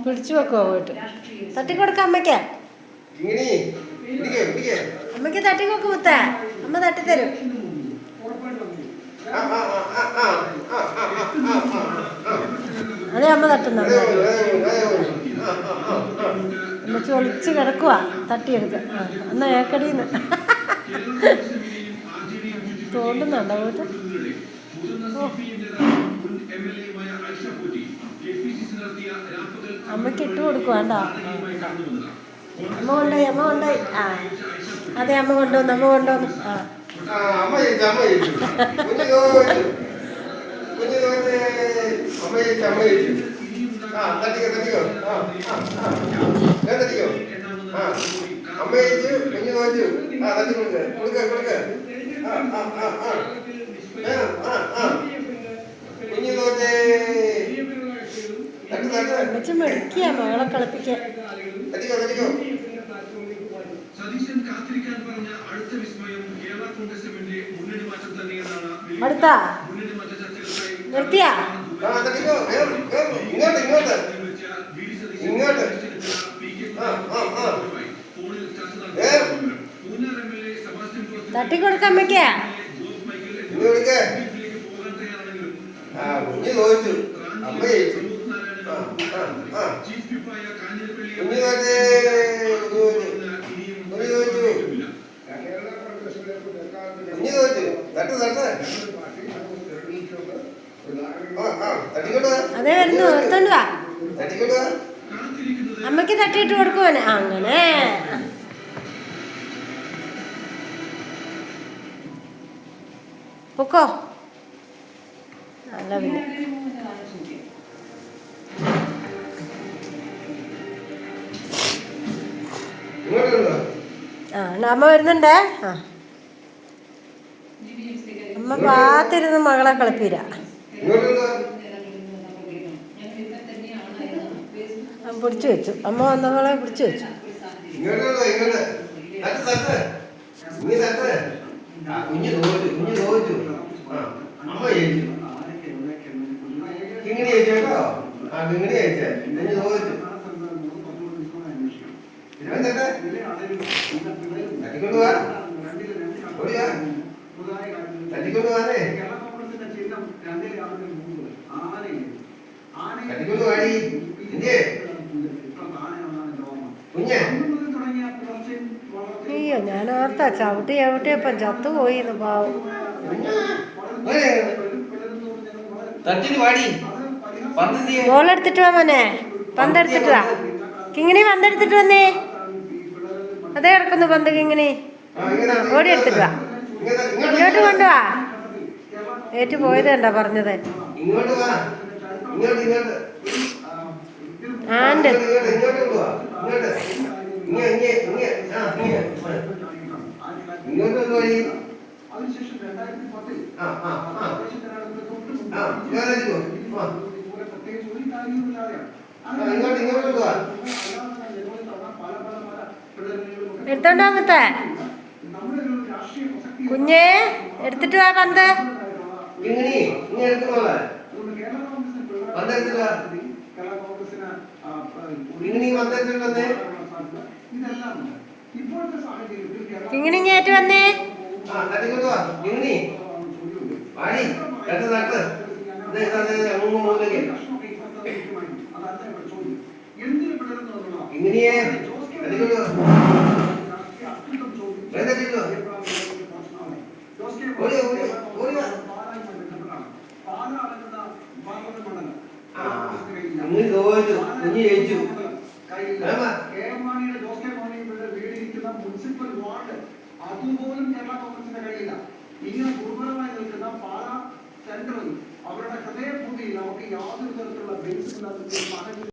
പിടിച്ചു വെക്കോ പോയിട്ട് തട്ടിക്കൊടുക്ക അമ്മയ്ക്ക്. അമ്മയ്ക്ക് തട്ടിക്കൊക്കെ മുത്തേ, അമ്മ തട്ടിത്തരും. അതെ അമ്മ തട്ടുന്നുണ്ട്. അമ്മ ചൊളിച്ച് കിടക്കുവാ, തട്ടിയെടുക്ക. എന്നാ ഏക്കടീന്ന് തോണ്ടുന്നുണ്ടോ പോയിട്ട്? അമ്മയ്ക്ക് ഇട്ട് കൊടുക്കുവാണ്ടോ? അമ്മ കൊണ്ടുപോയി, അമ്മ കൊണ്ടുപോയി. ആ അതെ അമ്മ കൊണ്ടുവന്നു, അമ്മ കൊണ്ടുവന്നു. അമ്മച്ചി മെടുക്കിയ മകളെ കളിപ്പിക്കാൻ. അടുത്താ നിർത്തിയാ? തട്ടിക്കൊടുക്ക അമ്മയ്ക്ക്. അതെ വരുന്നു, എടുത്തോണ്ട് വാ. അമ്മയ്ക്ക് തട്ടിയിട്ട് കൊടുക്കുവാന്. അങ്ങനെ പൊക്കോ. അല്ല പിന്നെ അമ്മ വരുന്നുണ്ടേ. അമ്മ പാത്തിരുന്ന് മകളെ കളിപ്പീര. പിടിച്ചു വെച്ചു, അമ്മ വന്നവളെ പിടിച്ചു വെച്ചു. അയ്യോ ഞാൻ ഓർത്താ ചവിട്ടി ചവിട്ടിയപ്പം ചത്തുപോയിന്ന് പാവം. ബോളെടുത്തിട്ട് വാ മോനെ, പന്തെടുത്തിട്ട് വാ. കിങ്ങിണി പന്തെടുത്തിട്ട് വന്നേ. അതേ കിടക്കുന്നു പന്ത്. കിങ്ങിണി ഓടി എടുത്തിട്ട് വാ, ഇങ്ങോട്ട് കൊണ്ടുവാ. ഏറ്റു പോയത് കണ്ടാ പറഞ്ഞത്. ആണ്ട് എടുത്തോണ്ടാമത്തെ കുഞ്ഞേ, എടുത്തിട്ട് വാ പന്ത്. കിങ്ങിണി ഏറ്റു വന്നേ. മുനിസിപ്പൽ വാർഡ് അതുപോലും കേരള കോൺഗ്രസിന്റെ കഴിയില്ല. ഇങ്ങനെ ദുർബലമായി നിൽക്കുന്ന പാലാ സെൻട്രൽ അവരുടെ ഹൃദയഭൂമിയിൽ നമുക്ക് യാതൊരു തരത്തിലുള്ള ബേസില്ലാത്ത